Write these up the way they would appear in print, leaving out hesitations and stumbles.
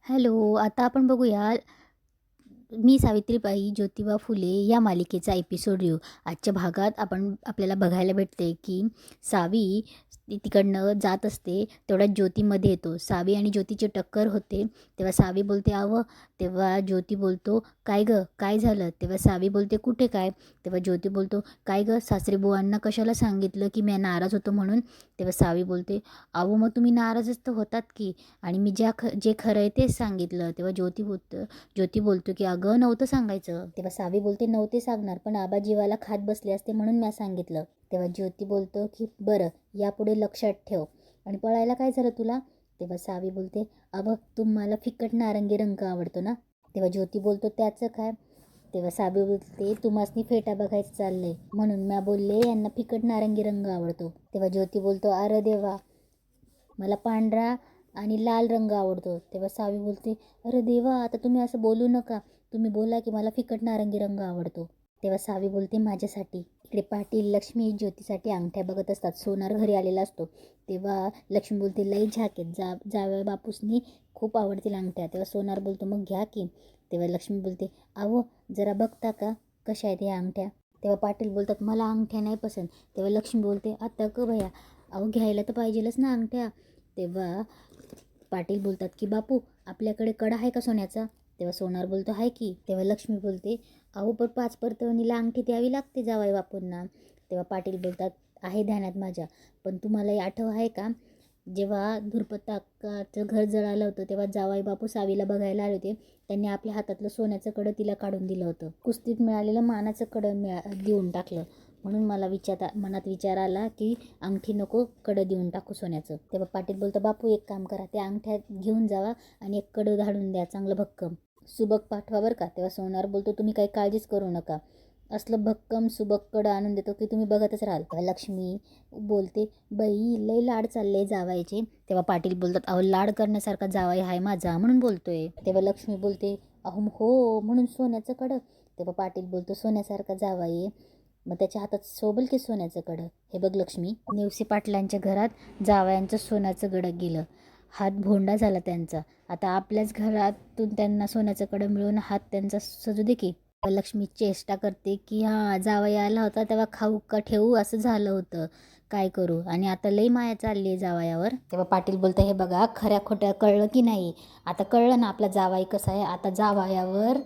Hello. आता आपण बघूया मी सावित्रीबाई ज्योतिबा फुले या मालिकेचा एपिसोड रिव्ह्यू. आजच्या भागात आपल्याला बघायला भेटते की सावी तिकडनं जात असते, तेवढ्यात ज्योतीमध्ये येतो. सावी आणि ज्योतीची टक्कर होते. तेव्हा सावी बोलते "अवं", तेव्हा ज्योती बोलतो "काय गं, काय झालं?" तेव्हा सावी बोलते "कुठे काय?" तेव्हा ज्योती बोलतो "काय गं, सासरेबुवांना कशाला सांगितलं की मी नाराज होतो म्हणून?" तेव्हा सावी बोलते "अहो, मग तुम्ही नाराजच तर होतात की, आणि मी जे खरं आहे तेच सांगितलं." तेव्हा ज्योती बोलतो की "अगं, नव्हतं सांगायचं." तेव्हा सावी बोलते "नव्हते सांगणार, पण आबा जीवाला खात बसले असते म्हणून मी सांगितलं." तेव्हा ज्योती बोलतो की "बरं, यापुढे लक्षात ठेव. आणि पळायला काय झालं तुला?" तेव्हा सावी बोलते "अबं, तुम्हाला फिकट नारंगी रंग आवडतो ना?" तेव्हा ज्योती बोलतो "त्याचं काय?" तेव्हा सावी बोलते "तुम्हासनी फेटा बघायचं चाललंय म्हणून मी बोलले यांना फिकट नारंगी रंग आवडतो." तेव्हा ज्योती बोलतो "अरे देवा, मला पांढरा आणि लाल रंग आवडतो." तेव्हा सावी बोलते "अरे देवा, आता तुम्ही असं बोलू नका. तुम्ही बोला की मला फिकट नारंगी रंग आवडतो." तेव्हा सावी बोलते "माझ्यासाठी." इकडे पाटील लक्ष्मी ज्योतीसाठी अंगठ्या बघत असतात. सोनार घरी आलेला असतो. तेव्हा लक्ष्मी बोलते "लई झाकेत, जावया बापूसनी खूप आवडतील अंगठ्या." तेव्हा सोनार बोलतो "मग घ्या की." तेव्हा लक्ष्मी बोलते "अहो, जरा बघता का कशा आहेत ह्या अंगठ्या?" तेव्हा पाटील बोलतात "मला अंगठ्या नाही पसंत." तेव्हा लक्ष्मी बोलते "आता ग भया, अहो घ्यायला तर पाहिजेलच ना अंगठ्या." तेव्हा पाटील बोलतात की "बापू, आपल्याकडे कडा आहे का सोन्याचा?" तेव्हा सोनार बोलतो "आहे की." तेव्हा लक्ष्मी बोलते "अहो, पण 5 परतवणीला अंगठी द्यावी लागते जावई बापूंना." तेव्हा पाटील बोलतात "आहे ध्यानात माझ्या, पण तुम्हाला आठव आहे का, जेव्हा धुरपताकाचं घर जळालं होतं तेव्हा जावई बापू सावीला बघायला आले होते. त्यांनी आपल्या हातातलं सोन्याचं कडं तिला काढून दिलं होतं. कुस्तीत मिळालेलं मानाचं कडं देऊन टाकलं. म्हणून मला मनात विचार आला की अंगठी नको, कडं देऊन टाकू सोन्याचं." तेव्हा पाटील बोलतं "बापू, एक काम करा, त्या अंगठ्या घेऊन जावा आणि एक कडं धाडून द्या चांगलं भक्कम. सुबक पाठवा बरं का." तेव्हा सोनार बोलतो "तुम्ही काही काळजीच करू नका. असलं भक्कम सुबक कडं आणून देतो की तुम्ही बघतच राहाल." तेव्हा लक्ष्मी बोलते "बाई, लय लाड चालले जावायचे." तेव्हा पाटील बोलतात "अहो, लाड करण्यासारखा जावाई आहे माझा म्हणून बोलतोय." तेव्हा लक्ष्मी बोलते "अहो हो, म्हणून सोन्याचं कडं." तेव्हा पाटील बोलतो "सोन्यासारखा जावाई, मग त्याच्या हातात शोभेल की सोन्याचं कडं?" हे बघ लक्ष्मी, नेवसे पाटलांच्या घरात जावयांचं सोन्याचं कडं गेलं, हात भोंडा झाला त्यांचा. आता आपल्याच घरातून त्यांना सोन्याचं कडं मिळून हात त्यांचा सजू दे की. लक्ष्मी चेष्टा करते की "हां, जावई आला होता तेव्हा खाऊ का ठेवू असं झालं होतं, काय करू, आणि आता लई माया चालली आहे जावयावर." तेव्हा पाटील बोलतं "हे बघा, खऱ्या खोट्या कळलं की नाही? आता कळलं ना आपला जावाई कसा आहे. आता जावयावर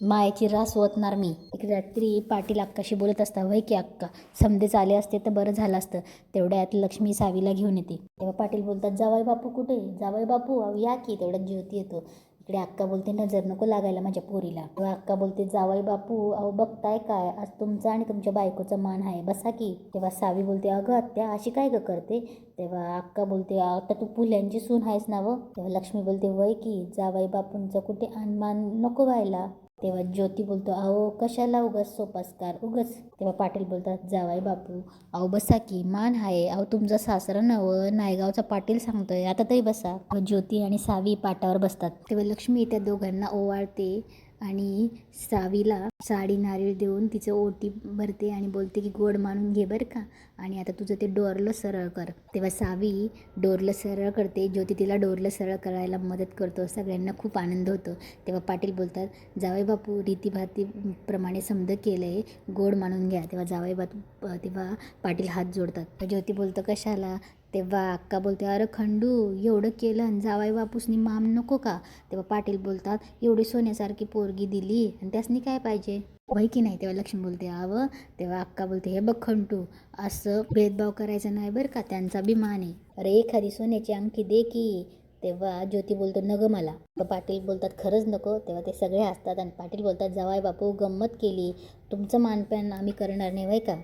मायेची रास ओतणार मी." एक रात्री पाटील अक्काशी बोलत असता "होय की अक्का, समधेच आले असते तर बरं झालं असतं." तेवढ्यात लक्ष्मी सावीला घेऊन येते. तेव्हा पाटील बोलतात "जावई बापू कुठे? जावई बापू, अहो या की." तेवढ्यात ज्योती येतो. इकडे अक्का बोलते "नजर नको लागायला माझ्या पोरीला." तेव्हा अक्का बोलते "जावई बापू, अहो बघताय काय, आज तुमचा आणि तुमच्या बायकोचा मान आहे, बसा की." तेव्हा सावी बोलते "अगं आत्या, अशी काय ग करते?" तेव्हा अक्का बोलते "आता तू पुल्यांची सून आहेस ना व." तेव्हा लक्ष्मी बोलते "वय की, जावई बापूंचा कुठे अनमान नको व्हायला." तेव्हा ज्योती बोलतो "अहो, कशाला उगाच सोपास्कार उगाच." तेव्हा पाटील बोलतात "जावई बापू, अहो बसा की, मान आहे. अहो तुमचा सासरा नवं नायगावचा पाटील सांगतोय, आता तरी बसा." ज्योती आणि सावी पाटावर बसतात. तेव्हा लक्ष्मी त्या दोघांना ओवाळते आणि सावीला साडी नारळ देऊन तिचं ओटी भरते आणि बोलते की "गोड मानून घे बरं का, आणि आता तुझं ते डोरलं सरळ कर." तेव्हा सावी डोरलं सरळ करते. ज्योती तिला डोरलं सरळ करायला मदत करतो. सगळ्यांना खूप आनंद होतो. तेव्हा पाटील बोलतात "जावई बापू, रीतीभातीप्रमाणे समज केलं आहे, गोड मानून घ्या." तेव्हा पाटील हात जोडतात. ज्योती बोलतं "कशाला?" तेव्हा अक्का बोलते "अरे खंडू, एवढं केलं आणि जावई बापूसनी मान नको का?" तेव्हा पाटील बोलतात "एवढी सोन्यासारखी पोरगी दिली आणि त्यासनी काय पाहिजे, वय की नाही?" तेव्हा लक्ष्मी बोलते "अवं." तेव्हा अक्का बोलते "हे बघ खंटू, असं भेदभाव करायचा नाही बरं का, त्यांचा बी मान आहे. अरे एखादी सोन्याची अंगठी दे की." तेव्हा ज्योती बोलतो "नगं मला." तर पाटील बोलतात "खरंच नको?" तेव्हा ते सगळे हसतात आणि पाटील बोलतात "जावई बापू, गंमत केली, तुमचं मानपान आम्ही करणार नाही वय का."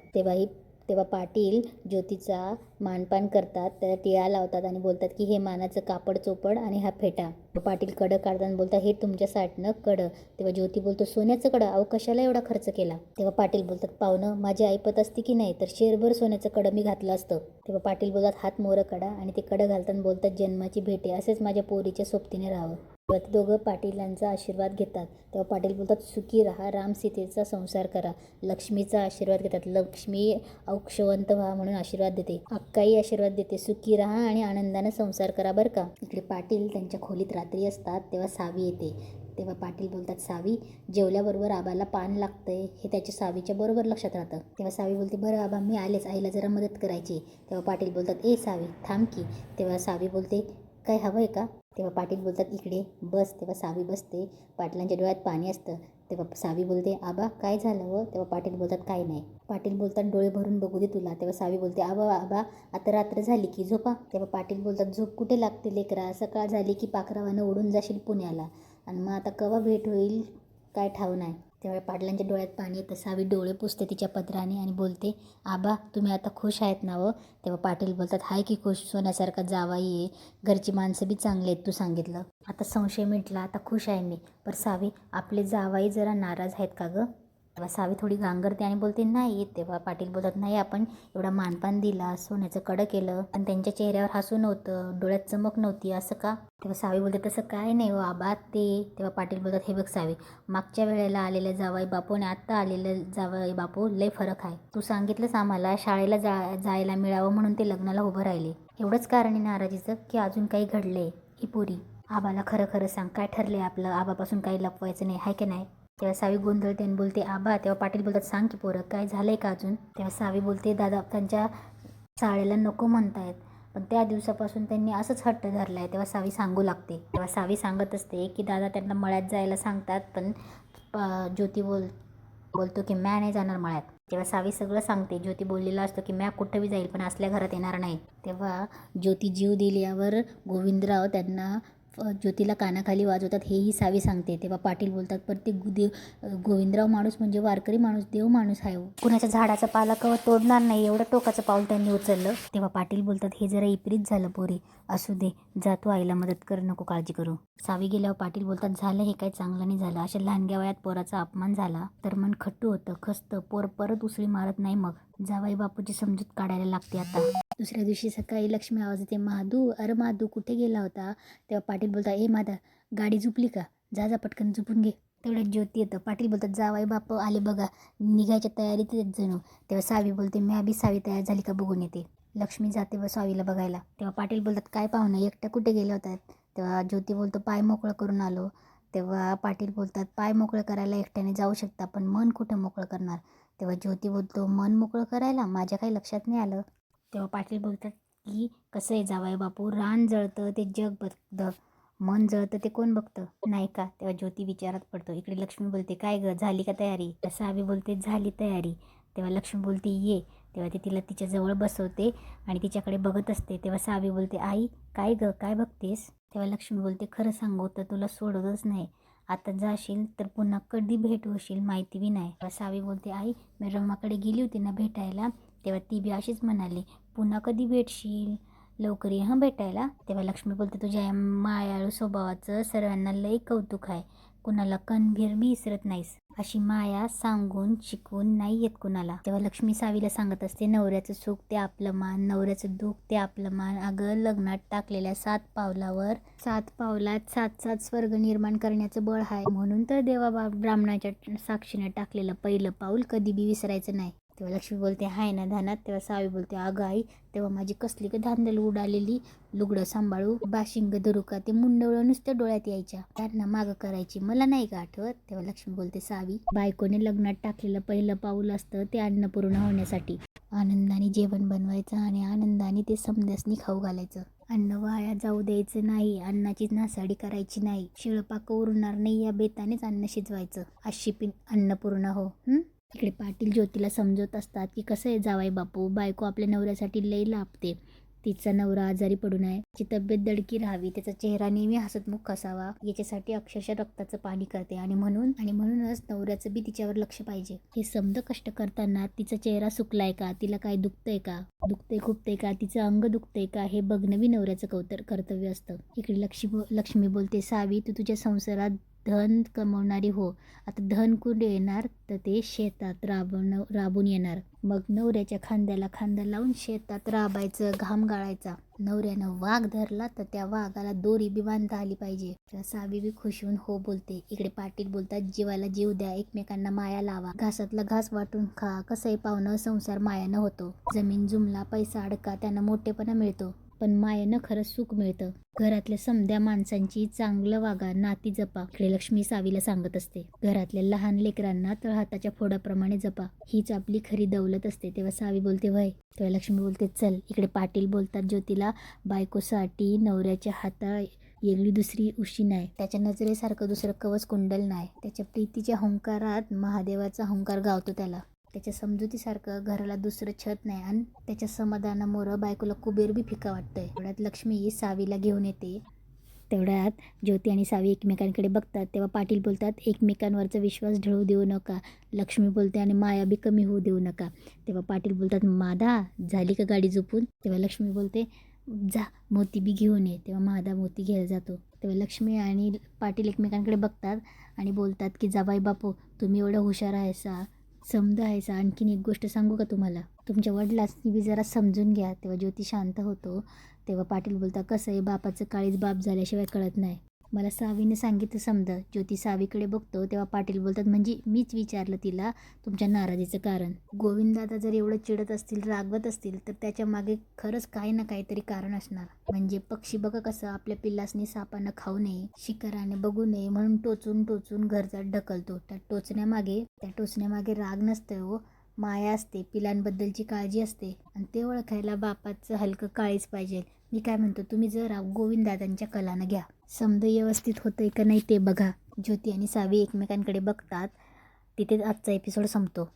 तेव्हा पाटील ज्योतीचा मानपान करतात, त्याला टिळा लावतात आणि बोलतात की "हे मानाचं कापड चोपड आणि हा फेटा." पाटील कडं काढताना बोलतात "हे तुमच्यासाठीनं कडं." तेव्हा ज्योती बोलतो "सोन्याचं कडं? अहो कशाला एवढा खर्च केला?" तेव्हा पाटील बोलतात "पाहुणं, माझी ऐपत असती की नाही तर शेरभर सोन्याचं कडं मी घातलं असतं." तेव्हा पाटील बोलतात "हात मोरं कडा." आणि ते कडं घालताना बोलतात "जन्माची भेट आहे, असेच माझ्या पोरीच्या सोबतीने राहावं." तेव्हा ते दोघं पाटीलांचा आशीर्वाद घेतात. तेव्हा पाटील बोलतात सुखी राहा, राम सीतेचा संसार करा. लक्ष्मीचा आशीर्वाद घेतात. लक्ष्मी औक्षवंत व्हा म्हणून आशीर्वाद देते. अक्काई आशीर्वाद देते सुखी राहा आणि आनंदाने संसार करा बरं का. इकडे पाटील त्यांच्या खोलीत रात्री असतात तेव्हा सावी येते. तेव्हा पाटील बोलतात सावी जेवल्याबरोबर आबाला पान लागतंय हे त्याच्या सावीच्या बरोबर लक्षात राहतं. तेव्हा सावी बोलते बरं आबा मी आलेच, आईला जरा मदत करायची. तेव्हा पाटील बोलतात ए सावी थांब की. तेव्हा सावी बोलते काय हवं आहे का. तेव्हा पाटील बोलतात इकडे बस. तेव्हा सावी बसते. पाटलांच्या डोळ्यात पाणी असतं. तेव्हा सावी बोलते आबा काय झालं व. तेव्हा पाटील बोलतात काय नाही. पाटील बोलतात डोळे भरून बघू दे तुला. तेव्हा सावी बोलते आबा आबा आता रात्र झाली की झोपा. तेव्हा पाटील बोलतात झोप कुठे लागते लेकरा, सकाळ झाली की पाखरावानं उडून जाशील पुण्याला आणि मग आता केव्हा भेट होईल काय ठाव नाही. तेव्हा पाटलांच्या डोळ्यात पाणी येतं. सावी डोळे पुसते तिच्या पदराने आणि बोलते आबा तुम्ही आता खुश आहेत ना व. तेव्हा पाटील बोलतात हाय की खुश, सोन्यासारखा जावाई आहे, घरची माणसं बी चांगली आहेत तू सांगितलं, आता संशय मिटला, आता खुश आहे मी. पर सावी आपले जावाई जरा नाराज आहेत का गं. तेव्हा सावी थोडी गांगरते आणि बोलते नाही. तेव्हा पाटील बोलतात नाही आपण एवढा मानपान दिला, सोन्याचं कडं केलं पण त्यांच्या चेहऱ्यावर हसू नव्हतं, डोळ्यात चमक नव्हती असं का. तेव्हा सावी बोलते तसं काय नाही हो आबा ते. तेव्हा पाटील बोलतात हे बघ सावी मागच्या वेळेला आलेलं जावई बापू आणि आत्ता आलेलं जावई बापू लय फरक आहे. तू सांगितलंस आम्हाला शाळेला जायला मिळावं म्हणून ते लग्नाला उभं राहिले, एवढंच कारण आहे नाराजीचं की अजून काही घडलंय. ही पुरी आबाला खरं खरं सांग काय ठरलंय आपलं, आबापासून काही लपवायचं नाही हाय की नाही. तेव्हा सावी गोंधळते आणि बोलते आबा. तेव्हा पाटील बोलतात सांग की पोरं काय झालंय का अजून. तेव्हा सावी बोलते दादा त्यांच्या शाळेला नको म्हणतायत पण त्या दिवसापासून त्यांनी असंच हट्ट धरला आहे. तेव्हा सावी सांगू लागते. तेव्हा सावी सांगत असते की दादा त्यांना मळ्यात जायला सांगतात पण ज्योती बोलतो की म्या नाही जाणार मळ्यात. तेव्हा सावी सगळं सांगते. ज्योती बोललेला असतो की म्या कुठं बी जाईल पण असल्या घरात येणार नाही. तेव्हा ज्योती जीव दिल्यावर गोविंदराव त्यांना ज्योतीला कानाखाली वाजवतात हेही सावी सांगते. तेव्हा पाटील बोलतात पण ते गोविंदराव माणूस म्हणजे वारकरी माणूस देव माणूस आहे, कुणाच्या झाडाचा पाला कवा तोडणार नाही एवढं टोकाचं पाऊल त्यांनी उचललं. तेव्हा पाटील बोलतात हे जरा विपरीत झालं पोरी, असू दे जातो आईला मदत कर नको काळजी करू. सावी गेल्यावर पाटील बोलतात झालं हे काय चांगलं नाही झालं, अशा लहानग्या वयात पोराचा अपमान झाला तर मन खट्टू होतं खसतं, पोर परत उसळी मारत नाही मग जावाई बापूची समजूत काढायला लागते आता. दुसऱ्या दिवशी सकाळी लक्ष्मी आवाज येते महादू अरे महादू कुठे गेला होता. तेव्हा पाटील बोलतात ए मादा गाडी झुपली का, जा जा पटकन झुपून घे. तेवढ्यात ज्योती येतं. पाटील बोलतात जावाई बाप आले बघा, निघायच्या तयारीत येत जणू. तेव्हा सावी बोलते मी बी सावी तयार झाली का बघून येते. लक्ष्मी जाते व सावीला बघायला. तेव्हा पाटील बोलतात काय पाहुणं एकटं कुठे गेले होतात. तेव्हा ज्योती बोलतो पाय मोकळं करून आलो. तेव्हा पाटील बोलतात पाय मोकळं करायला एकट्याने जाऊ शकता पण मन कुठं मोकळं करणार. तेव्हा ज्योती बोलतो मन मोकळं करायला माझ्या काही लक्षात नाही आलं. तेव्हा पाटील बोलतात की कसं आहे जावाई बापू, रान जळतं ते जग बघतं, मन जळतं ते कोण बघतं नाही का. तेव्हा ज्योती विचारात पडतो. इकडे लक्ष्मी बोलते काय ग झाली का तयारी. सावी बोलते झाली तयारी. तेव्हा लक्ष्मी बोलते ये. तेव्हा ते तिला तिच्या जवळ बसवते आणि तिच्याकडे बघत असते. तेव्हा सावी बोलते आई काय ग काय बघतेस. तेव्हा लक्ष्मी बोलते खरं सांगू तर तुला सोडतच नाही, आता जाशील तर पुन्हा कधी भेट होशील माहिती बी नाही. तेव्हा सावी बोलते आई मी रमाकडे गेली होती ना भेटायला तेव्हा ती बी अशीच म्हणाली पुन्हा कधी भेटशील, लवकर ये हं भेटायला. तेव्हा लक्ष्मी बोलते तुझ्या या मायाळू स्वभावाचं सर्वांना लई कौतुक आहे, कुणाला कणभीर बी विसरत नाहीस, अशी माया सांगून शिकवून नाही येत कुणाला. तेव्हा लक्ष्मी सावीला सांगत असते नवऱ्याचं सुख ते आपलं मान, नवऱ्याचं दुःख ते आपलं मान. अगं लग्नात टाकलेल्या 7 पावलावर 7 पावलात 7 स्वर्ग निर्माण करण्याचं बळ आहे, म्हणून तर देवा ब्राह्मणाच्या साक्षीने टाकलेलं पहिलं पाऊल कधी बी विसरायचं नाही. तेव्हा लक्ष्मी बोलते हाय ना ध्यानात. तेव्हा सावी बोलते अगं आई तेव्हा माझी कसली का धांदल उडालेली, लुगडं सांभाळू बाशिंग धरू का ते मुंडवळं नुसतं डोळ्यात यायच्या, त्यांना मागं करायची मला नाही का आठवत. तेव्हा लक्ष्मी बोलते सावी बायकोने लग्नात टाकलेलं पहिलं पाऊल असतं ते अन्नपूर्ण होण्यासाठी, आनंदाने जेवण बनवायचं आणि आनंदाने ते समध्यासनी खाऊ घालायचं, अन्न वाया जाऊ द्यायचं नाही, अन्नाची नासाडी करायची नाही, शिळपाक उरणार नाही या बेतानेच अन्न शिजवायचं, अशी पिन अन्नपूर्ण हो. इकडे पाटील ज्योतीला समजवत असतात की कसं आहे जावाई बापू बायको आपल्या नवऱ्यासाठी लई लाभते, तिचा नवरा आजारी पडू नये, तिची तब्येत दडकी राहावी, त्याचा चेहरा नेहमी हसतमुख असावा याच्यासाठी अक्षरशः रक्ताचं पाणी करते आणि म्हणूनच नवऱ्याचं बी तिच्यावर लक्ष पाहिजे. हे समज कष्ट करताना तिचा चेहरा सुकलाय का, तिला काय दुखतंय खुपतंय का, तिचं अंग दुखतंय का हे बघणं बी नवऱ्याचं कर्तव्य असतं. इकडे लक्ष्मी बोलते सावी तू तुझ्या संसारात धन कमवणारी हो. आता धन कुठे येणार तर ते शेतात राबून येणार. मग नवऱ्याच्या खांद्याला खांदा लावून शेतात राबायचं, घाम गाळायचा. नवऱ्यानं वाघ धरला तर त्या वाघाला दोरी बी बांधता आली पाहिजे. तर सावी बी खुश होऊन हो बोलते. इकडे पाटील बोलतात, जीवाला जीव द्या, एकमेकांना माया लावा, घासातला घास वाटून खा, कसंही पाहुणं संसार मायानं होतो. जमीन जुमला, पैसा अडका, त्यांना मोठेपणा मिळतो, पण मायेनं खरंच सुख मिळतं. घरातल्या समध्या माणसांची चांगलं वागा, नाती जपा. इकडे लक्ष्मी सावीला सांगत असते, घरातल्या लहान लेकरांना तर हाताच्या फोडाप्रमाणे जपा, हीच आपली खरी दौलत असते. तेव्हा सावी बोलते वय. तेव्हा लक्ष्मी बोलते चल. इकडे पाटील बोलतात ज्योतीला, बायकोसाठी नवऱ्याच्या हाता वेगळी दुसरी उशी नाही, त्याच्या नजरेसारखं दुसरं कवच कुंडल नाही, त्याच्या प्रीतीच्या हुंकारात महादेवाचा हुंकार गावतो त्याला, त्याच्या समजुतीसारखं घराला दुसरं छत नाही, आणि त्याच्या समाधानामुळं बायकोला कुबेर बी फिका वाटतंय. तेवढ्यात लक्ष्मी सावीला घेऊन येते. तेवढ्यात ज्योती आणि सावी एकमेकांकडे बघतात. तेव्हा पाटील बोलतात, एकमेकांवरचा विश्वास ढळू देऊ नका. लक्ष्मी बोलते, आणि माया बी कमी होऊ देऊ नका. तेव्हा पाटील बोलतात, मादा झाली का गाडी झोपून? तेव्हा लक्ष्मी बोलते, जा मोती बी घेऊन ये. तेव्हा मादा मोती घ्यायला जातो. तेव्हा लक्ष्मी आणि पाटील एकमेकांकडे बघतात आणि बोलतात की जाबाई बापू, तुम्ही एवढं हुशार आहेसा, समजा आहेसा. आणखीन एक गोष्ट सांगू का तुम्हाला? तुमच्या वडिलांनी बी जरा समजून घ्या. तेव्हा ज्योती शांत होतो. तेव्हा पाटील बोलता, कसं आहे, बापाचं काळीज बाप झाल्याशिवाय कळत नाही. मला सावीने सांगितलं समजा. ज्योती सावीकडे बघतो. तेव्हा पाटील बोलतात, म्हणजे मीच विचारलं तिला तुमच्या नाराजीचं कारण. गोविंददादा जर एवढं चिडत असतील, रागवत असतील, तर त्याच्या मागे खरंच काही ना काहीतरी कारण असणार. म्हणजे पक्षी बघा कसं आपल्या पिल्लासनी सापानं खाऊ नये, शिकाराने बघू नये म्हणून टोचून टोचून घरजात ढकलतो. त्या टोचण्यामागे राग नसते हो, माया असते, पिलांबद्दलची काळजी असते, आणि ते ओळखायला बापाचं हलकं काळीच पाहिजे. मी काय म्हणतो, तुम्ही जरा गोविंददादांच्या कलानं घ्या. समज व्यवस्थित होतंय का नाही ते बघा. ज्योती आणि सावी एकमेकांकडे बघतात. तिथे आजचा एपिसोड संपतो.